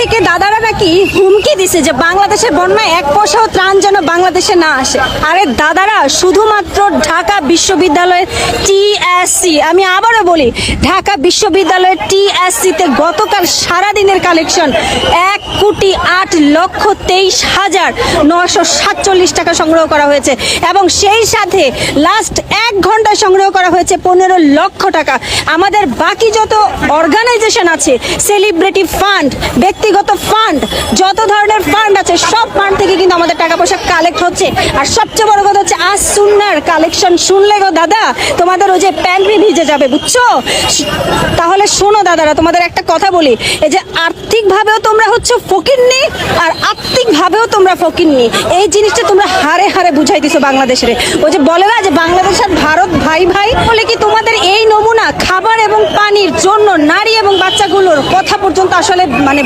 থেকে দাদারা নাকি হুমকি দিছে যে বাংলাদেশের বন্যায় এক পয়সাও ত্রাণ যেন বাংলাদেশে না আসে। আরে দাদারা, শুধুমাত্র ঢাকা বিশ্ববিদ্যালয়ের টিএসসি, আমি আবারও বলি, ঢাকা বিশ্ববিদ্যালয়ের টিএসসিতে গতকাল সারাদিনের কালেকশন 1,28,23,947 টাকা সংগ্রহ করা হয়েছে এবং সেই সাথে লাস্ট 1 ঘন্টায় সংগ্রহ করা হয়েছে 15 লক্ষ টাকা। আমাদের বাকি যত অর্গানাইজেশন আছে, সেলিব্রিটি ফান্ড, ব্যক্তিগত ফান্ড, যত ধরনের ফান্ড আছে, সব ফান্ড থেকে কিন্তু আমাদের টাকা পয়সা কালেক্ট হচ্ছে। আর সবচেয়ে বড় কথা হচ্ছে, আজ সুন্নার কালেকশন শুনলে গো দাদা, তোমাদের ওই যে প্যান্ট্রি ভিজে যাবে, বুঝছো? তাহলে শোনো দাদারা, তোমাদের একটা কথা বলি, এই যে আর্থিকভাবেও তোমরা হচ্ছে ফকিরনি আর আত্মিকভাবেও তোমরা ফকিরনি, এই জিনিসটা তোমরা হারে হারে বুঝাই দিছো বাংলাদেশের। ওই যে বলে না যে বাংলাদেশ আর ভারত ভাই ভাই, বলে কি তোমাদের এই নমুনা খাবার এবং পানির জন্য নারী এবং বাচ্চাগুলোর কথা পর্যন্ত আসলে মানে